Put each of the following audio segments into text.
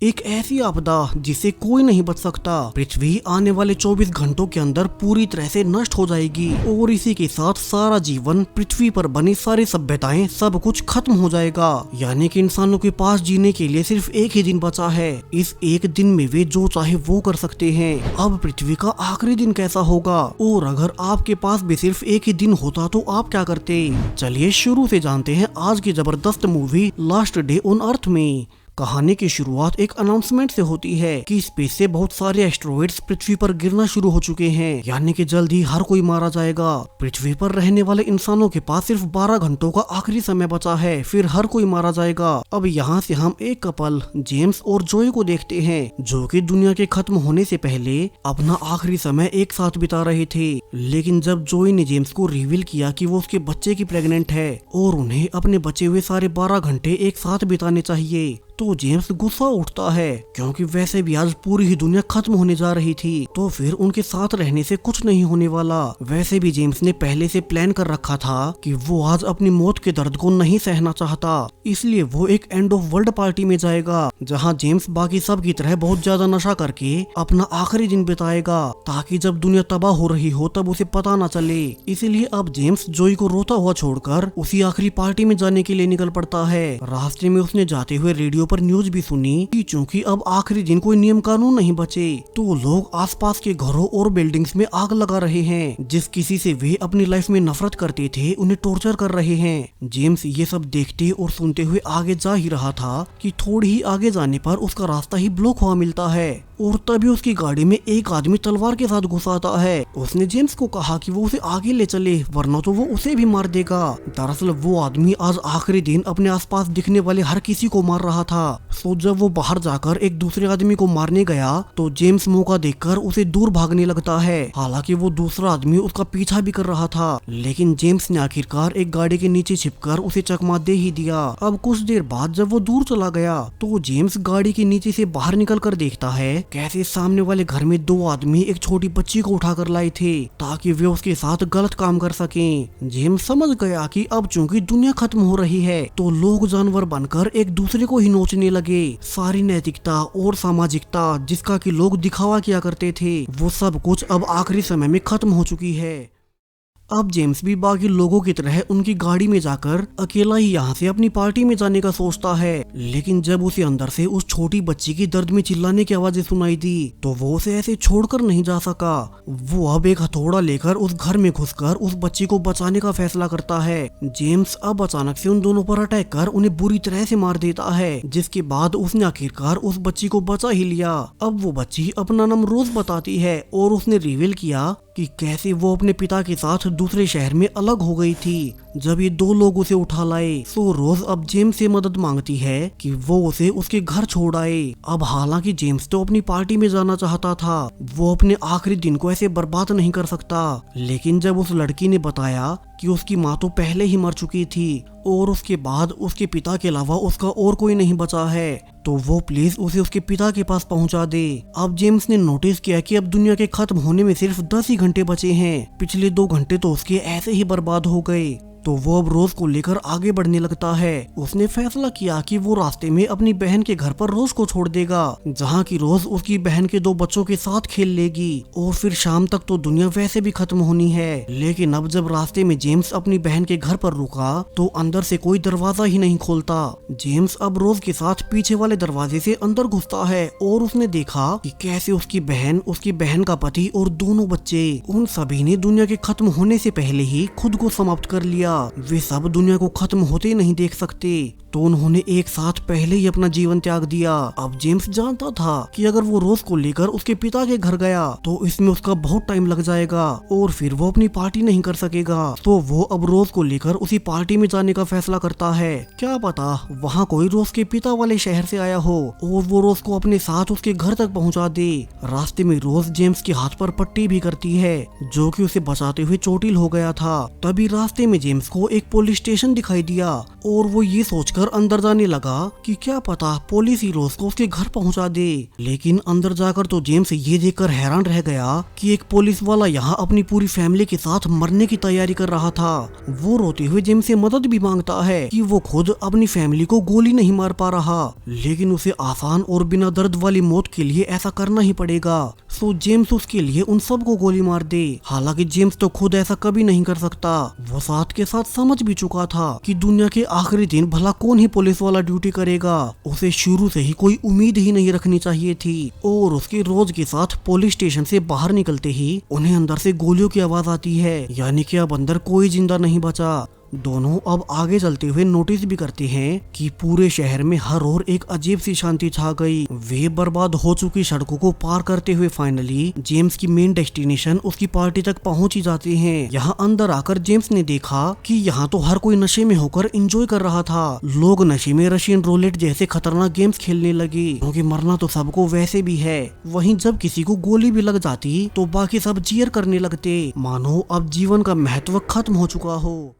एक ऐसी आपदा जिसे कोई नहीं बच सकता। पृथ्वी आने वाले 24 घंटों के अंदर पूरी तरह से नष्ट हो जाएगी और इसी के साथ सारा जीवन, पृथ्वी पर बनी सारी सभ्यताएं, सब कुछ खत्म हो जाएगा। यानी कि इंसानों के पास जीने के लिए सिर्फ एक ही दिन बचा है। इस एक दिन में वे जो चाहे वो कर सकते हैं। अब पृथ्वी का आखिरी दिन कैसा होगा और अगर आपके पास भी सिर्फ एक ही दिन होता तो आप क्या करते? चलिए शुरू से जानते हैं आज की जबरदस्त movie last day on earth में। कहानी की शुरुआत एक अनाउंसमेंट से होती है कि स्पेस से बहुत सारे एस्ट्रॉइड्स पृथ्वी पर गिरना शुरू हो चुके हैं, यानी कि जल्द ही हर कोई मारा जाएगा। पृथ्वी पर रहने वाले इंसानों के पास सिर्फ 12 घंटों का आखिरी समय बचा है, फिर हर कोई मारा जाएगा। अब यहाँ से हम एक कपल जेम्स और जोई को देखते हैं, जो कि दुनिया के खत्म होने से पहले अपना आखिरी समय एक साथ बिता रहे थे। लेकिन जब जोई ने जेम्स को रिवील किया कि वो उसके बच्चे की प्रेग्नेंट है और उन्हें अपने बचे हुए सारे 12 घंटे एक साथ बिताने चाहिए, तो जेम्स गुस्सा उठता है, क्योंकि वैसे भी आज पूरी ही दुनिया खत्म होने जा रही थी, तो फिर उनके साथ रहने से कुछ नहीं होने वाला। वैसे भी जेम्स ने पहले से प्लान कर रखा था कि वो आज अपनी मौत के दर्द को नहीं सहना चाहता, इसलिए वो एक एंड ऑफ वर्ल्ड पार्टी में जाएगा, जहां जेम्स बाकी सब की तरह बहुत ज्यादा नशा करके अपना आखिरी दिन बिताएगा, ताकि जब दुनिया तबाह हो रही हो तब उसे पता न चले। इसीलिए अब जेम्स जोई को रोता हुआ छोड़कर उसी आखिरी पार्टी में जाने के लिए निकल पड़ता है। रास्ते में उसने जाते हुए रेडियो पर न्यूज भी सुनी कि चूंकि अब आखिरी दिन कोई नियम कानून नहीं बचे, तो लोग आसपास के घरों और बिल्डिंग्स में आग लगा रहे हैं। जिस किसी से वे अपनी लाइफ में नफरत करते थे उन्हें टॉर्चर कर रहे हैं। जेम्स ये सब देखते और सुनते हुए आगे जा ही रहा था कि थोड़ी ही आगे जाने पर उसका रास्ता ही ब्लॉक हुआ मिलता है और तभी उसकी गाड़ी में एक आदमी तलवार के साथ घुस आता है। उसने जेम्स को कहा कि वो उसे आगे ले चले, वरना तो वो उसे भी मार देगा। दरअसल वो आदमी आज आखिरी दिन अपने आसपास दिखने वाले हर किसी को मार रहा था। सो जब वो बाहर जाकर एक दूसरे आदमी को मारने गया तो जेम्स मौका देखकर उसे दूर भागने लगता है। हालांकि वो दूसरा आदमी उसका पीछा भी कर रहा था, लेकिन जेम्स ने आखिरकार एक गाड़ी के नीचे छिपकर उसे चकमा दे ही दिया। अब कुछ देर बाद जब वो दूर चला गया तो जेम्स गाड़ी के नीचे से बाहर निकल कर देखता है कैसे सामने वाले घर में दो आदमी एक छोटी बच्ची को उठाकर लाए थे, ताकि वे उसके साथ गलत काम कर सकें। जेम्स समझ गया कि अब चूंकि दुनिया खत्म हो रही है तो लोग जानवर बनकर एक दूसरे को ही नोचने लगे। सारी नैतिकता और सामाजिकता जिसका कि लोग दिखावा किया करते थे, वो सब कुछ अब आखिरी समय में खत्म हो चुकी है। अब जेम्स भी बाकी लोगों की तरह उनकी गाड़ी में जाकर अकेला ही यहाँ से अपनी पार्टी में जाने का सोचता है, लेकिन जब उसे अंदर से उस छोटी बच्ची की दर्द में चिल्लाने की आवाजें सुनाई दी तो वो उसे ऐसे छोड़कर नहीं जा सका। वो अब एक हथौड़ा लेकर उस घर में घुसकर उस बच्ची को बचाने का फैसला करता है। जेम्स अब अचानक से उन दोनों पर अटैक कर उन्हें बुरी तरह से मार देता है, जिसके बाद उसने आखिरकार उस बच्ची को बचा ही लिया। अब वो बच्ची अपना नाम रोज बताती है और उसने रिवील किया कि कैसे वो अपने पिता के साथ दूसरे शहर में अलग हो गई थी जब ये दो लोग उसे उठा लाए। सो रोज अब जेम्स से मदद मांगती है कि वो उसे उसके घर छोड़ आए। अब हालांकि जेम्स तो अपनी पार्टी में जाना चाहता था, वो अपने आखिरी दिन को ऐसे बर्बाद नहीं कर सकता, लेकिन जब उस लड़की ने बताया कि उसकी माँ तो पहले ही मर चुकी थी और उसके बाद उसके पिता के अलावा उसका और कोई नहीं बचा है, तो वो प्लीज उसे उसके पिता के पास पहुंचा दे। अब जेम्स ने नोटिस किया कि अब दुनिया के खत्म होने में सिर्फ 10 ही घंटे बचे हैं। पिछले 2 घंटे तो उसके ऐसे ही बर्बाद हो गए, तो वो अब रोज को लेकर आगे बढ़ने लगता है। उसने फैसला किया कि वो रास्ते में अपनी बहन के घर पर रोज को छोड़ देगा, जहाँ की रोज उसकी बहन के 2 बच्चों के साथ खेल लेगी और फिर शाम तक तो दुनिया वैसे भी खत्म होनी है। लेकिन अब जब रास्ते में जेम्स अपनी बहन के घर पर रुका तो अंदर से कोई दरवाजा ही नहीं खोलता। जेम्स अब रोज के साथ पीछे वाले दरवाजे से अंदर घुसता है और उसने देखा कि कैसे उसकी बहन का पति और दोनों बच्चे, उन सभी ने दुनिया के खत्म होने से पहले ही खुद को समाप्त कर लिया। वे सब दुनिया को खत्म होते नहीं देख सकते, तो उन्होंने एक साथ पहले ही अपना जीवन त्याग दिया। अब जेम्स जानता था कि अगर वो रोज को लेकर उसके पिता के घर गया तो इसमें उसका बहुत टाइम लग जाएगा और फिर वो अपनी पार्टी नहीं कर सकेगा। तो वो अब रोज को लेकर उसी पार्टी में जाने का फैसला करता है। क्या पता वहाँ कोई रोज के पिता वाले शहर से आया हो और वो रोज को अपने साथ उसके घर तक पहुँचा दे। रास्ते में रोज जेम्स के हाथ पर पट्टी भी करती है, जो कि उसे बचाते हुए चोटिल हो गया था। तभी रास्ते में जेम्स को एक पुलिस स्टेशन दिखाई दिया और वो ये सोचकर सोचकर अंदर जाने लगा कि क्या पता पुलिस ही रोज को उसके घर पहुंचा दे। लेकिन अंदर जाकर तो जेम्स ये देखकर हैरान रह गया कि एक पुलिस वाला यहाँ अपनी पूरी फैमिली के साथ मरने की तैयारी कर रहा था। वो रोते हुए जेम्स से मदद भी मांगता है कि वो खुद अपनी फैमिली को गोली नहीं मार पा रहा, लेकिन उसे आसान और बिना दर्द वाली मौत के लिए ऐसा करना ही पड़ेगा। सो जेम्स उसके लिए उन सबको गोली मार दे। हालांकि जेम्स तो खुद ऐसा कभी नहीं कर सकता। वो साथ के साथ समझ भी चुका था कि दुनिया के आखिरी दिन भला कौन ही पुलिस वाला ड्यूटी करेगा। उसे शुरू से ही कोई उम्मीद ही नहीं रखनी चाहिए थी। और उसके रोज के साथ पुलिस स्टेशन से बाहर निकलते ही उन्हें अंदर से गोलियों की आवाज आती है, यानी कि अब अंदर कोई जिंदा नहीं बचा। दोनों अब आगे चलते हुए नोटिस भी करते हैं कि पूरे शहर में हर ओर एक अजीब सी शांति छा गई। वे बर्बाद हो चुकी सड़कों को पार करते हुए फाइनली जेम्स की मेन डेस्टिनेशन उसकी पार्टी तक पहुंच ही जाते हैं। यहाँ अंदर आकर जेम्स ने देखा कि यहाँ तो हर कोई नशे में होकर एंजॉय कर रहा था। लोग नशे में रशियन रोलेट जैसे खतरनाक गेम्स खेलने लगे, क्योंकि मरना तो सबको वैसे भी है। वहीं जब किसी को गोली भी लग जाती तो बाकी सब चीयर करने लगते, मानो अब जीवन का महत्व खत्म हो चुका हो।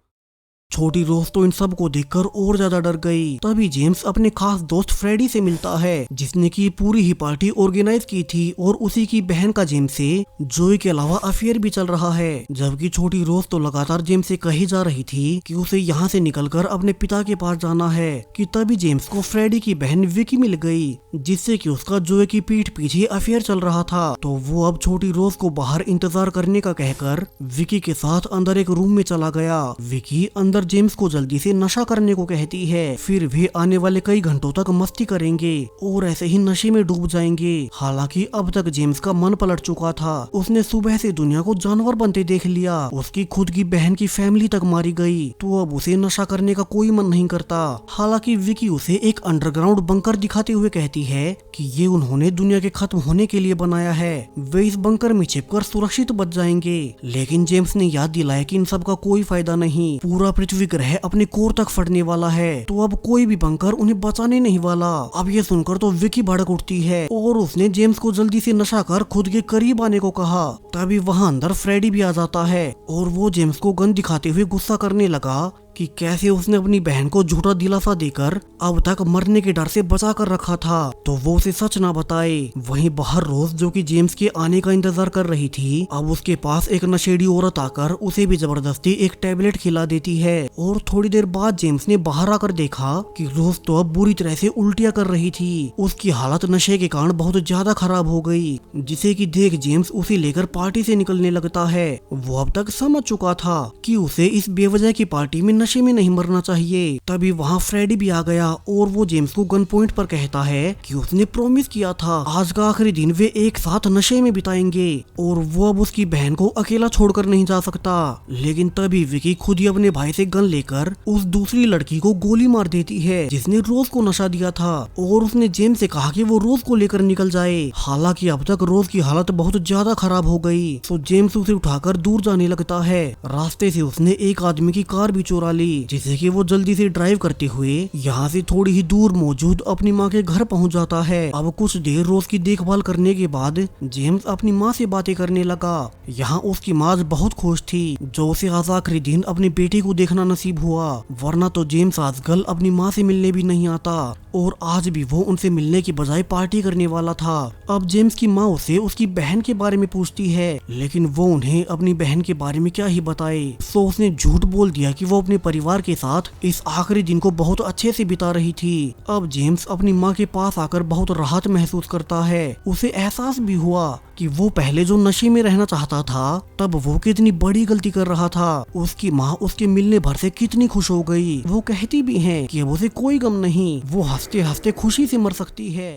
छोटी रोज तो इन सब को देखकर और ज्यादा डर गई। तभी जेम्स अपने खास दोस्त फ्रेडी से मिलता है, जिसने की पूरी ही पार्टी ऑर्गेनाइज की थी और उसी की बहन का जेम्स से जोई के अलावा अफेयर भी चल रहा है। जबकि छोटी रोज तो लगातार जेम्स से कही जा रही थी कि उसे यहाँ से निकलकर अपने पिता के पास जाना है कि तभी जेम्स को फ्रेडी की बहन विकी मिल गई, जिससे कि उसका जोई की पीठ पीछे अफेयर चल रहा था। तो वो अब छोटी रोज को बाहर इंतजार करने का कहकर विकी के साथ अंदर एक रूम में चला गया। विकी अंदर जेम्स को जल्दी से नशा करने को कहती है, फिर वे आने वाले कई घंटों तक मस्ती करेंगे और ऐसे ही नशे में डूब जाएंगे। हालांकि अब तक जेम्स का मन पलट चुका था। उसने सुबह से दुनिया को जानवर बनते देख लिया, उसकी खुद की बहन की फैमिली तक मारी गई, तो अब उसे नशा करने का कोई मन नहीं करता। हालांकि विकी उसे एक अंडरग्राउंड बंकर दिखाते हुए कहती है कि ये उन्होंने दुनिया के खत्म होने के लिए बनाया है, वे इस बंकर में छिपकर सुरक्षित बच जाएंगे। लेकिन जेम्स ने याद दिलाया कि इन सब का कोई फायदा नहीं, पूरा पृथ्वी ग्रह अपने कोर तक फटने वाला है, तो अब कोई भी बंकर उन्हें बचाने नहीं वाला। अब ये सुनकर तो विकी भड़क उठती है और उसने जेम्स को जल्दी से नशा कर खुद के करीब आने को कहा। तभी वहाँ अंदर फ्रेडी भी आ जाता है और वो जेम्स को गन दिखाते हुए गुस्सा करने लगा कि कैसे उसने अपनी बहन को झूठा दिलासा देकर अब तक मरने के डर से बचा कर रखा था, तो वो उसे सच ना बताए। वहीं बाहर रोज जो कि जेम्स के आने का इंतजार कर रही थी, अब उसके पास एक नशेड़ी औरत आकर उसे भी जबरदस्ती एक टैबलेट खिला देती है। और थोड़ी देर बाद जेम्स ने बाहर आकर देखा कि रोज तो अब बुरी तरह से उल्टियां कर रही थी। उसकी हालत नशे के कारण बहुत ज्यादा खराब हो गई, जिसे कि देख जेम्स उसे लेकर पार्टी से निकलने लगता है। वो अब तक समझ चुका था कि उसे इस बेवजह की पार्टी में नशे में नहीं मरना चाहिए। तभी वहाँ फ्रेडी भी आ गया और वो जेम्स को गन पॉइंट पर कहता है कि उसने प्रॉमिस किया था आज का आखिरी दिन वे एक साथ नशे में बिताएंगे और वो अब उसकी बहन को अकेला छोड़कर नहीं जा सकता। लेकिन तभी विकी खुद ही अपने भाई से गन लेकर उस दूसरी लड़की को गोली मार देती है जिसने रोज को नशा दिया था, और उसने जेम्स से कहा कि वो रोज को लेकर निकल जाए। हालांकि अब तक रोज की हालत बहुत ज्यादा खराब हो गई, तो जेम्स उसे उठाकर दूर जाने लगता है। रास्ते से उसने एक आदमी की कार भी चुरा ली, जिसे कि वो जल्दी से ड्राइव करते हुए यहाँ से थोड़ी ही दूर मौजूद अपनी माँ के घर पहुँच जाता है। अब कुछ देर रोज की देखभाल करने के बाद जेम्स अपनी माँ से बातें करने लगा। यहाँ उसकी माँ बहुत खुश थी, जो उसे आज आखिरी दिन अपनी बेटी को देखना नसीब हुआ, वरना तो जेम्स आजकल अपनी माँ से मिलने भी नहीं आता और आज भी वो उनसे मिलने की बजाय पार्टी करने वाला था। अब जेम्स की माँ उसे उसकी बहन के बारे में पूछती है, लेकिन वो उन्हें अपनी बहन के बारे में क्या ही बताए। सो उसने झूठ बोल दिया कि वो अपने परिवार के साथ इस आखिरी दिन को बहुत अच्छे से बिता रही थी। अब जेम्स अपनी माँ के पास आकर बहुत राहत महसूस करता है। उसे एहसास भी हुआ कि वो पहले जो नशे में रहना चाहता था, तब वो कितनी बड़ी गलती कर रहा था। उसकी माँ उसके मिलने भर से कितनी खुश हो गई। वो कहती भी है कि अब उसे कोई गम नहीं, वो हंसते हंसते खुशी से मर सकती है।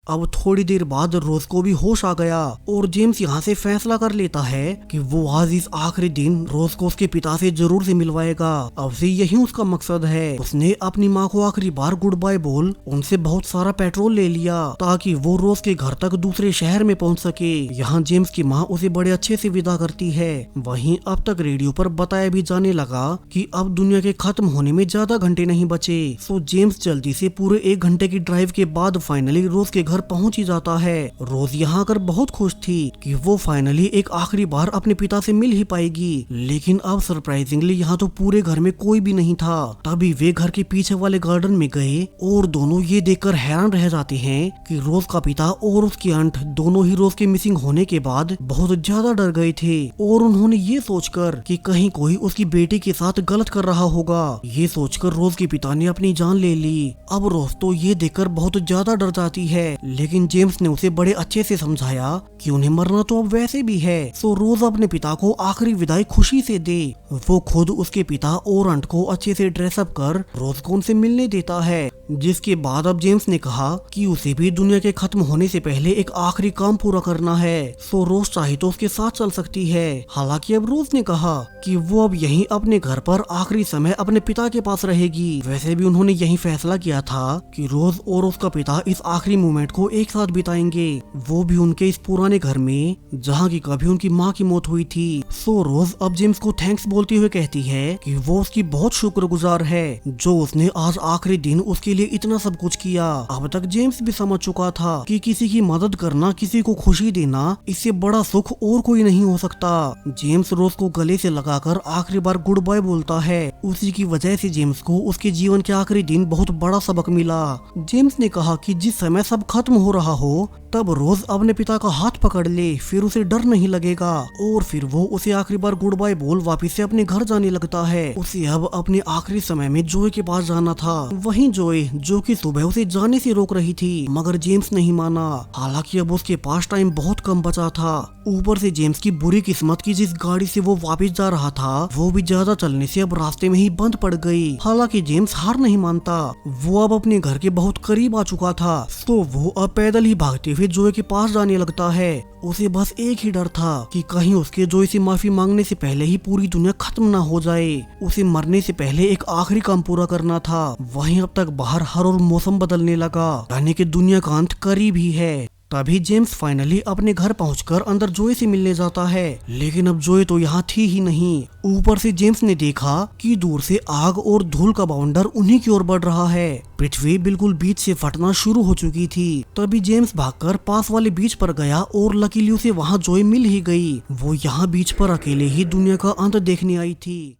अब थोड़ी देर बाद रोज को भी होश आ गया और जेम्स यहाँ से फैसला कर लेता है कि वो आज इस आखिरी दिन रोज को उसके पिता से जरूर से मिलवाएगा। अब से यही उसका मकसद है। उसने अपनी माँ को आखिरी बार गुड बाय बोल उनसे बहुत सारा पेट्रोल ले लिया ताकि वो रोज के घर तक दूसरे शहर में पहुँच सके। यहाँ जेम्स की माँ उसे बड़े अच्छे से विदा करती है। वहीं अब तक रेडियो पर बताया भी जाने लगा कि अब दुनिया के खत्म होने में ज्यादा घंटे नहीं बचे। सो जेम्स जल्दी से पूरे 1 घंटे की ड्राइव के बाद फाइनली रोज के घर घर पहुंच ही जाता है। रोज यहाँ आकर बहुत खुश थी कि वो फाइनली एक आखिरी बार अपने पिता से मिल ही पाएगी, लेकिन अब सरप्राइजिंगली यहाँ तो पूरे घर में कोई भी नहीं था। तभी वे घर के पीछे वाले गार्डन में गए और दोनों ये देखकर हैरान रह जाते हैं कि रोज का पिता और उसकी आंट दोनों ही रोज के मिसिंग होने के बाद बहुत ज्यादा डर गए थे और उन्होंने ये सोचकर कि कहीं कोई उसकी बेटी के साथ गलत कर रहा होगा, ये सोचकर रोज के पिता ने अपनी जान ले ली। अब रोज तो ये देखकर बहुत ज्यादा डर जाती है, लेकिन जेम्स ने उसे बड़े अच्छे से समझाया कि उन्हें मरना तो अब वैसे भी है, सो रोज अपने पिता को आखिरी विदाई खुशी से दे। वो खुद उसके पिता और आंट को अच्छे से ड्रेसअप कर रोज को उनसे मिलने देता है, जिसके बाद अब जेम्स ने कहा कि उसे भी दुनिया के खत्म होने से पहले एक आखिरी काम पूरा करना है, सो रोज चाहे तो उसके साथ चल सकती है। हालांकि अब रोज ने कहा कि वो अब यहीं अपने घर पर आखिरी समय अपने पिता के पास रहेगी। वैसे भी उन्होंने यही फैसला किया था कि रोज और उसका पिता इस आखिरी मोमेंट को एक साथ बिताएंगे, वो भी उनके इस पुराने घर में जहाँ की कभी उनकी माँ की मौत हुई थी। सो रोज अब जेम्स को थैंक्स बोलते हुए कहती है कि वो उसकी बहुत शुक्रगुजार है जो उसने आज आखिरी दिन उसके लिए इतना सब कुछ किया। अब तक जेम्स भी समझ चुका था कि किसी की मदद करना, किसी को खुशी देना, इससे बड़ा सुख और कोई नहीं हो सकता। जेम्स रोज को गले से लगाकर आखिरी बार गुड बाय बोलता है। उसी की वजह से जेम्स को उसके जीवन के आखिरी दिन बहुत बड़ा सबक मिला। जेम्स ने कहा कि जिस समय सब खत्म हो रहा हो तब रोज अपने पिता का हाथ पकड़ ले, फिर उसे डर नहीं लगेगा और फिर वो उसे आखिरी बार गुड बाय बोल वापिस से अपने घर जाने लगता है। उसे अब अपने आखिरी समय में जोए के पास जाना था। वहीं जोए जो कि सुबह उसे जाने से रोक रही थी, मगर जेम्स नहीं माना। हालांकि अब उसके पास टाइम बहुत कम बचा था। ऊपर से जेम्स की बुरी किस्मत की जिस गाड़ी से वो वापस जा रहा था वो भी ज्यादा चलने से अब रास्ते में ही बंद पड़ गई। हालांकि जेम्स हार नहीं मानता, वो अब अपने घर के बहुत करीब आ चुका था, तो वो अब पैदल ही भागते हुए जोए के पास जाने लगता है। उसे बस एक ही डर था कि कहीं उसके जोए से माफी मांगने से पहले ही पूरी दुनिया खत्म ना हो जाए। उसे मरने से पहले एक आखिरी काम पूरा करना था। वहीं अब तक बाहर हर और मौसम बदलने लगा, यानी कि दुनिया का अंत करीब ही है। तभी जेम्स फाइनली अपने घर पहुंचकर अंदर जोए से मिलने जाता है, लेकिन अब जोए तो यहाँ थी ही नहीं। ऊपर से जेम्स ने देखा कि दूर से आग और धूल का बाउंडर उन्हीं की ओर बढ़ रहा है। पृथ्वी बिल्कुल बीच से फटना शुरू हो चुकी थी। तभी जेम्स भागकर पास वाले बीच पर गया और लकीली उसे वहाँ जोए मिल ही गई। वो यहाँ बीच पर अकेले ही दुनिया का अंत देखने आई थी।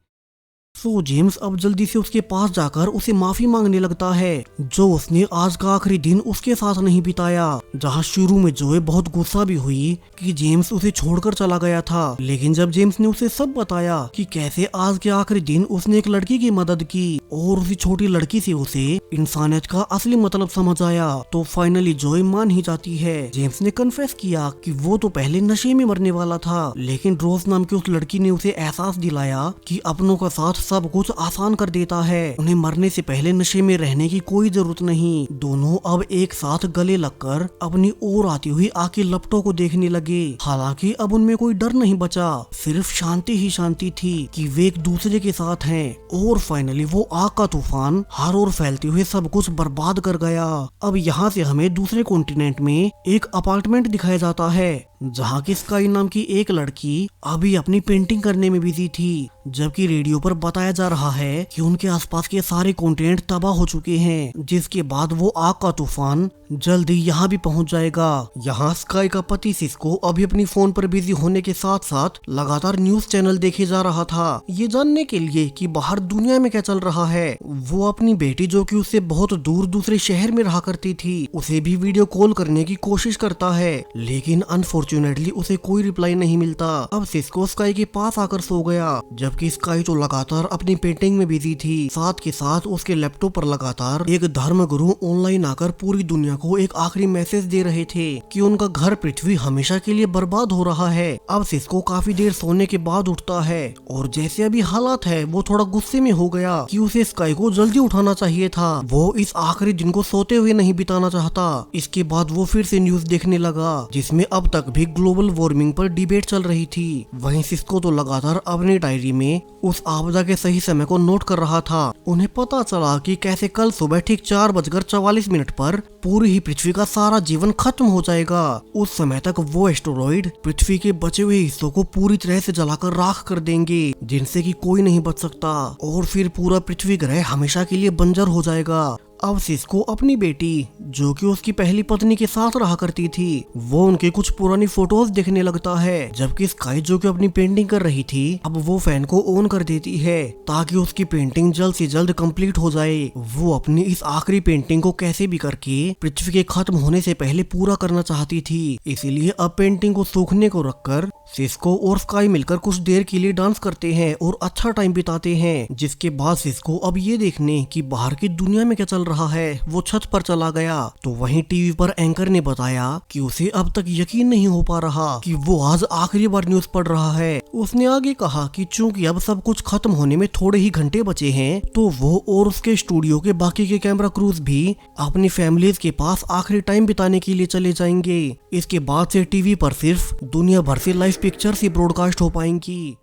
सो जेम्स अब जल्दी से उसके पास जाकर उसे माफी मांगने लगता है जो उसने आज का आखिरी दिन उसके साथ नहीं बिताया। जहाँ शुरू में जोए बहुत गुस्सा भी हुई कि जेम्स उसे छोड़कर चला गया था, लेकिन जब जेम्स ने उसे सब बताया कि कैसे आज के आखिरी दिन उसने एक लड़की की मदद की और उसी छोटी लड़की से उसे इंसानियत का असली मतलब समझ आया, तो फाइनली जोए मान ही जाती है। जेम्स ने कन्फेस किया कि वो तो पहले नशे में मरने वाला था, लेकिन रोज नाम की उस लड़की ने उसे एहसास दिलाया कि अपनों का साथ सब कुछ आसान कर देता है। उन्हें मरने से पहले नशे में रहने की कोई जरूरत नहीं। दोनों अब एक साथ गले लगकर अपनी ओर आती हुई आग की लपटों को देखने लगे। हालांकि अब उनमें कोई डर नहीं बचा, सिर्फ शांति ही शांति थी कि वे एक दूसरे के साथ हैं। और फाइनली वो आग का तूफान हर ओर फैलते हुए सब कुछ बर्बाद कर गया। अब यहाँ से हमें दूसरे कॉन्टिनेंट में एक अपार्टमेंट दिखाया जाता है जहाँ की स्काई नाम की एक लड़की अभी अपनी पेंटिंग करने में बिजी थी, जबकि रेडियो पर बताया जा रहा है कि उनके आसपास के सारे कॉन्टिनेंट तबाह हो चुके हैं, जिसके बाद वो आग का तूफान जल्दी यहाँ भी पहुँच जाएगा। यहाँ स्काई का पति सिस्को अभी अपनी फोन पर बिजी होने के साथ साथ लगातार न्यूज चैनल देखे जा रहा था, ये जानने के लिए कि बाहर दुनिया में क्या चल रहा है। वो अपनी बेटी जो कि उससे बहुत दूर दूसरे शहर में रहा करती थी उसे भी वीडियो कॉल करने की कोशिश करता है, लेकिन अनफॉर्चुनेटली उसे कोई रिप्लाई नहीं मिलता। अब सिस्को स्काई के पास आकर सो गया, जबकि स्काई तो लगातार अपनी पेंटिंग में बिजी थी। साथ के साथ उसके लैपटॉप पर लगातार एक धर्म गुरु ऑनलाइन आकर पूरी दुनिया को एक आखिरी मैसेज दे रहे थे कि उनका घर पृथ्वी हमेशा के लिए बर्बाद हो रहा है। अब सिस्को काफी देर सोने के बाद उठता है और जैसे अभी हालात है वो थोड़ा गुस्से में हो गया कि उसे स्काई को जल्दी उठाना चाहिए था। वो इस आखिरी दिन को सोते हुए नहीं बिताना चाहता। इसके बाद वो फिर से न्यूज देखने लगा जिसमें अब तक भी ग्लोबल वार्मिंग पर डिबेट चल रही थी। वहीं सिस्को तो लगातार अपनी डायरी में उस आपदा के सही समय को नोट कर रहा था। उन्हें पता चला कि कैसे कल सुबह ठीक 4:44 पर पूरी ही पृथ्वी का सारा जीवन खत्म हो जाएगा। उस समय तक वो एस्टेरॉइड पृथ्वी के बचे हुए हिस्सों को पूरी तरह से जलाकर राख कर देंगे, जिनसे कि कोई नहीं बच सकता, और फिर पूरा पृथ्वी ग्रह हमेशा के लिए बंजर हो जाएगा। अब सिस्को अपनी बेटी, जो कि उसकी पहली पत्नी के साथ रहा करती थी, वो उनके कुछ पुरानी फोटोज देखने लगता है। जबकि स्काई, जो कि अपनी पेंटिंग कर रही थी, अब वो फैन को ऑन कर देती है ताकि उसकी पेंटिंग जल्द से जल्द कंप्लीट हो जाए। वो अपनी इस आखिरी पेंटिंग को कैसे भी करके पृथ्वी के खत्म होने से पहले पूरा करना चाहती थी। इसीलिए अब पेंटिंग को सूखने को रखकर सिस्को और स्काई मिलकर कुछ देर के लिए डांस करते हैं और अच्छा टाइम बिताते हैं। जिसके बाद सिस्को अब ये देखने कि बाहर की दुनिया में क्या चल रहा है, वो छत पर चला गया। तो वहीं टीवी पर एंकर ने बताया कि उसे अब तक यकीन नहीं हो पा रहा कि वो आज आखिरी बार न्यूज पढ़ रहा है। उसने आगे कहा कि चूंकि अब सब कुछ खत्म होने में थोड़े ही घंटे बचे हैं, तो वो और उसके स्टूडियो के बाकी के कैमरा क्रूज भी अपनी फैमिलीज के पास आखिरी टाइम बिताने के लिए चले जाएंगे। इसके बाद से टीवी पर सिर्फ दुनिया भर से लाइव पिक्चर्स ही ब्रॉडकास्ट हो पाएंगी।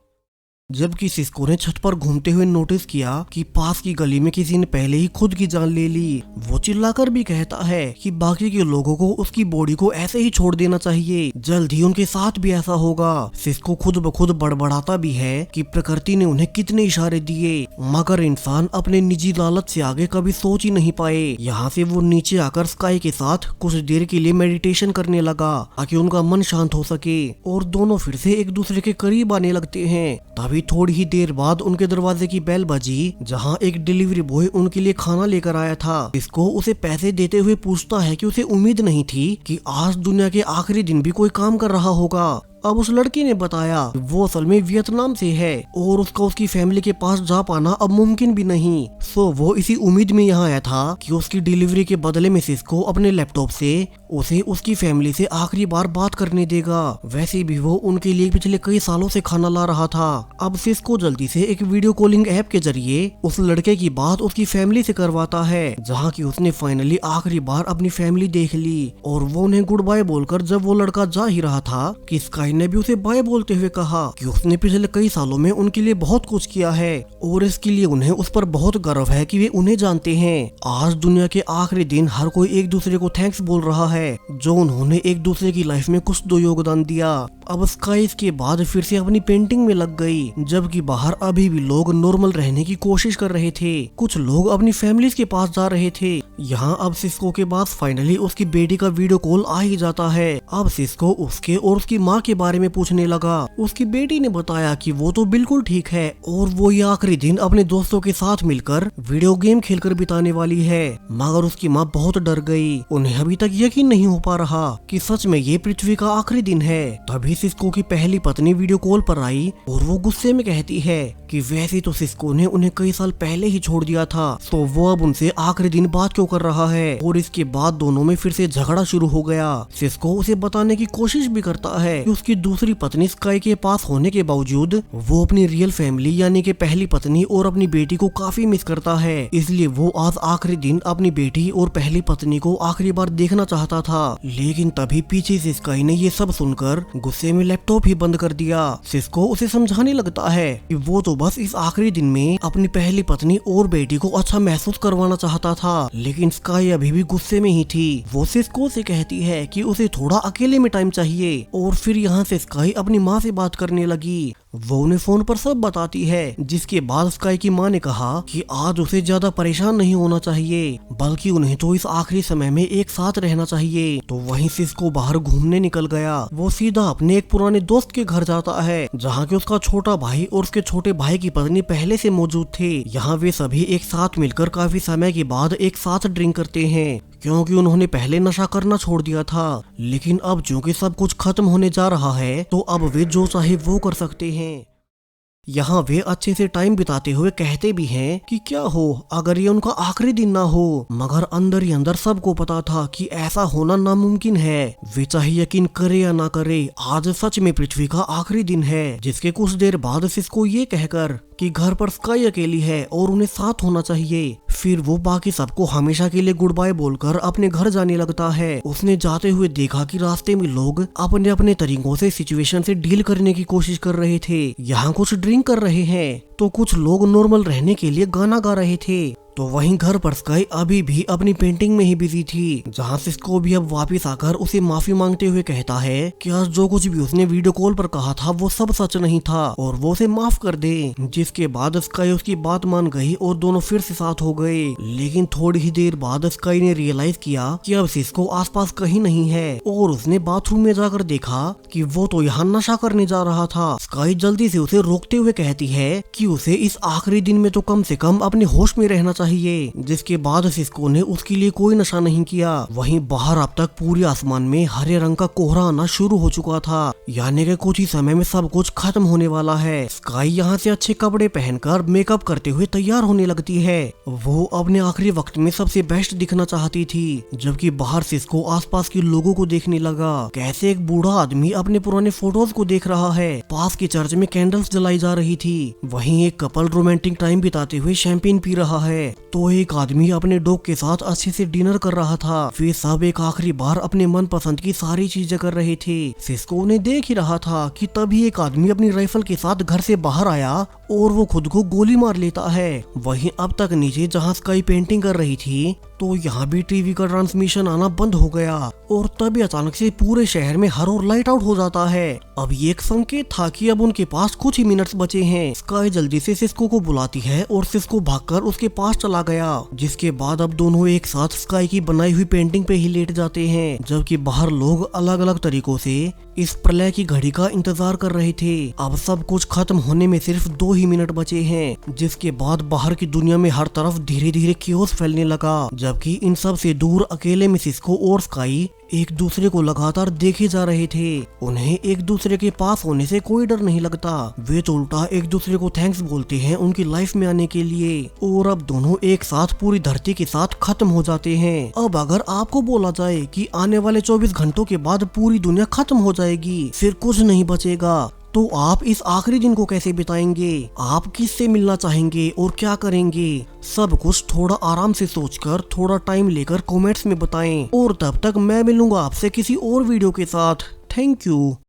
जबकि सिस्को ने छत पर घूमते हुए नोटिस किया कि पास की गली में किसी ने पहले ही खुद की जान ले ली। वो चिल्लाकर भी कहता है कि बाकी के लोगों को उसकी बॉडी को ऐसे ही छोड़ देना चाहिए, जल्द ही उनके साथ भी ऐसा होगा। सिस्को खुद ब खुद बड़बड़ाता भी है कि प्रकृति ने उन्हें कितने इशारे दिए, मगर इंसान अपने निजी लालच से आगे कभी सोच ही नहीं पाए। यहाँ से वो नीचे आकर स्काई के साथ कुछ देर के लिए मेडिटेशन करने लगा ताकि उनका मन शांत हो सके और दोनों फिर से एक दूसरे के करीब आने लगते हैं। तभी थोड़ी ही देर बाद उनके दरवाजे की बेल बजी, जहां एक डिलीवरी बॉय उनके लिए खाना लेकर आया था। इसको उसे पैसे देते हुए पूछता है कि उसे उम्मीद नहीं थी कि आज दुनिया के आखिरी दिन भी कोई काम कर रहा होगा। अब उस लड़की ने बताया वो असल में वियतनाम से है और उसका उसकी फैमिली के पास जा पाना अब मुमकिन भी नहीं। सो वो इसी उम्मीद में यहाँ आया था कि उसकी डिलीवरी के बदले में सिस्को अपने लैपटॉप से उसे उसकी फैमिली से आखिरी बार बात करने देगा। वैसे भी वो उनके लिए पिछले कई सालों से खाना ला रहा था। अब सिस्को जल्दी से एक वीडियो कॉलिंग ऐप के जरिए उस लड़के की बात उसकी फैमिली से करवाता है, जहाँ की उसने फाइनली आखिरी बार अपनी फैमिली देख ली। और वो उन्हें गुड बाय बोलकर जब वो लड़का जा ही रहा था कि स्काई ने भी उसे बाय बोलते हुए कहा कि उसने पिछले कई सालों में उनके लिए बहुत कुछ किया है और इसके लिए उन्हें उस पर बहुत गर्व है कि वे उन्हें जानते हैं। आज दुनिया के आखिरी दिन हर कोई एक दूसरे को थैंक्स बोल रहा है जो उन्होंने एक दूसरे की लाइफ में कुछ तो योगदान दिया। अब स्काई इसके बाद फिर से अपनी पेंटिंग में लग गई, जबकि बाहर अभी भी लोग नॉर्मल रहने की कोशिश कर रहे थे। कुछ लोग अपनी फैमिलीज के पास जा रहे थे। यहाँ अब सिस्को के पास फाइनली उसकी बेटी का वीडियो कॉल आ ही जाता है। अब सिस्को उसके और उसकी माँ के बारे में पूछने लगा। उसकी बेटी ने बताया कि वो तो बिल्कुल ठीक है और वो ये आखिरी दिन अपने दोस्तों के साथ मिलकर वीडियो गेम खेलकर बिताने वाली है। मगर उसकी माँ बहुत डर गई। उन्हें अभी तक यकीन नहीं हो पा रहा कि सच में ये पृथ्वी का आखिरी दिन है। तभी सिस्को की पहली पत्नी वीडियो कॉल पर आई और वो गुस्से में कहती है कि वैसे तो सिस्को ने उन्हें कई साल पहले ही छोड़ दिया था, तो वो अब उनसे आखिरी दिन बात क्यों कर रहा है। और इसके बाद दोनों में फिर से झगड़ा शुरू हो गया। सिस्को उसे बताने की कोशिश भी करता है कि उसकी दूसरी पत्नी स्काई के पास होने के बावजूद वो अपनी रियल फैमिली यानी कि पहली पत्नी और अपनी बेटी को काफी मिस करता है। इसलिए वो आज आखिरी दिन अपनी बेटी और पहली पत्नी को आखिरी बार देखना चाहता था। लेकिन तभी पीछे से स्काई ने ये सब सुनकर गुस्से में लैपटॉप ही बंद कर दिया। सिस्को उसे समझाने लगता है कि वो तो बस इस आखिरी दिन में अपनी पहली पत्नी और बेटी को अच्छा महसूस करवाना चाहता था, लेकिन स्काई अभी भी गुस्से में ही थी। वो सिस्को से कहती है कि उसे थोड़ा अकेले में टाइम चाहिए और फिर यहाँ से स्काई अपनी माँ से बात करने लगी। वो उन्हें फोन पर सब बताती है, जिसके बाद स्काई की माँ ने कहा कि आज उसे ज्यादा परेशान नहीं होना चाहिए, बल्कि उन्हें तो इस आखिरी समय में एक साथ रहना चाहिए। तो वहीं सिस्को बाहर घूमने निकल गया। वो सीधा अपने एक पुराने दोस्त के घर जाता है, जहाँ के उसका छोटा भाई और उसके छोटे भाई की पत्नी पहले से मौजूद थे। यहाँ वे सभी एक साथ मिलकर काफी समय के बाद एक साथ ड्रिंक करते हैं, क्योंकि उन्होंने पहले नशा करना छोड़ दिया था। लेकिन अब चूंकि सब कुछ खत्म होने जा रहा है, तो अब वे जो चाहे वो कर सकते हैं। यहाँ वे अच्छे से टाइम बिताते हुए कहते भी हैं कि क्या हो अगर ये उनका आखिरी दिन ना हो, मगर अंदर ही अंदर सबको पता था कि ऐसा होना नामुमकिन है। वे चाहे यकीन करे या ना करे, आज सच में पृथ्वी का आखिरी दिन है। जिसके कुछ देर बाद सिस्को ये कहकर कि घर पर स्काई अकेली है और उन्हें साथ होना चाहिए, फिर वो बाकी सबको हमेशा के लिए गुड बाय बोलकर अपने घर जाने लगता है। उसने जाते हुए देखा कि रास्ते में लोग अपने अपने तरीकों से सिचुएशन से डील करने की कोशिश कर रहे थे। यहाँ कुछ ड्रिंक कर रहे हैं तो कुछ लोग नॉर्मल रहने के लिए गाना गा रहे थे। तो वहीं घर पर स्काई अभी भी अपनी पेंटिंग में ही बिजी थी, जहाँ सिस्को भी अब वापस आकर उसे माफी मांगते हुए कहता है कि आज जो कुछ भी उसने वीडियो कॉल पर कहा था वो सब सच नहीं था और वो उसे माफ कर दे। जिसके बाद स्काई उसकी बात मान गई और दोनों फिर से साथ हो गए। लेकिन थोड़ी ही देर बाद स्काई ने रियलाइज किया कि अब सिस्को आसपास कहीं नहीं है और उसने बाथरूम में जाकर देखा कि वो तो यहाँ नशा करने जा रहा था। स्काई जल्दी से उसे रोकते हुए कहती है कि उसे इस आखिरी दिन में तो कम से कम अपने होश में रहना चाहिए। जिसके बाद सिस्को ने उसके लिए कोई नशा नहीं किया। वहीं बाहर अब तक पूरे आसमान में हरे रंग का कोहरा आना शुरू हो चुका था, यानी कि कुछ ही समय में सब कुछ खत्म होने वाला है। स्काई यहाँ से अच्छे कपड़े पहनकर मेकअप करते हुए तैयार होने लगती है। वो अपने आखिरी वक्त में सबसे बेस्ट दिखना चाहती थी, जबकि बाहर सिस्को आसपास के लोगों को देखने लगा। कैसे एक बूढ़ा आदमी अपने पुराने फोटोज को देख रहा है। पास के चर्च में कैंडल्स जलाई जा रही थी। वहीं एक कपल रोमांटिक टाइम बिताते हुए शैंपेन पी रहा है, तो एक आदमी अपने डॉग के साथ अच्छे से डिनर कर रहा था। वे सब एक आखिरी बार अपने मन पसंद की सारी चीजें कर रहे थे। सिस्को उन्हें देख ही रहा था कि तभी एक आदमी अपनी राइफल के साथ घर से बाहर आया और वो खुद को गोली मार लेता है। वहीं अब तक नीचे जहाँ स्काई पेंटिंग कर रही थी, तो यहाँ भी टीवी का ट्रांसमिशन आना बंद हो गया और तभी अचानक से पूरे शहर में हर ओर लाइट आउट हो जाता है। अब ये एक संकेत था कि अब उनके पास कुछ ही मिनट्स बचे हैं। स्काई जल्दी से सिस्को को बुलाती है और सिस्को भागकर उसके पास चला गया। जिसके बाद अब दोनों एक साथ स्काई की बनाई हुई पेंटिंग पे ही लेट जाते हैं, जबकि बाहर लोग अलग अलग तरीकों से इस प्रलय की घड़ी का इंतजार कर रहे थे। अब सब कुछ खत्म होने में सिर्फ 2 ही मिनट बचे हैं। जिसके बाद बाहर की दुनिया में हर तरफ धीरे धीरे क्योस फैलने लगा, जबकि इन सब से दूर अकेले में सिस्को और स्काई एक दूसरे को लगातार देखे जा रहे थे। उन्हें एक दूसरे के पास होने से कोई डर नहीं लगता। वे तो उल्टा एक दूसरे को थैंक्स बोलते हैं उनकी लाइफ में आने के लिए। और अब दोनों एक साथ पूरी धरती के साथ खत्म हो जाते हैं। अब अगर आपको बोला जाए कि आने वाले 24 घंटों के बाद पूरी दुनिया खत्म हो जाएगी, फिर कुछ नहीं बचेगा, तो आप इस आखिरी दिन को कैसे बिताएंगे? आप किससे मिलना चाहेंगे और क्या करेंगे? सब कुछ थोड़ा आराम से सोचकर, थोड़ा टाइम लेकर कमेंट्स में बताएं। और तब तक मैं मिलूंगा आपसे किसी और वीडियो के साथ। Thank you.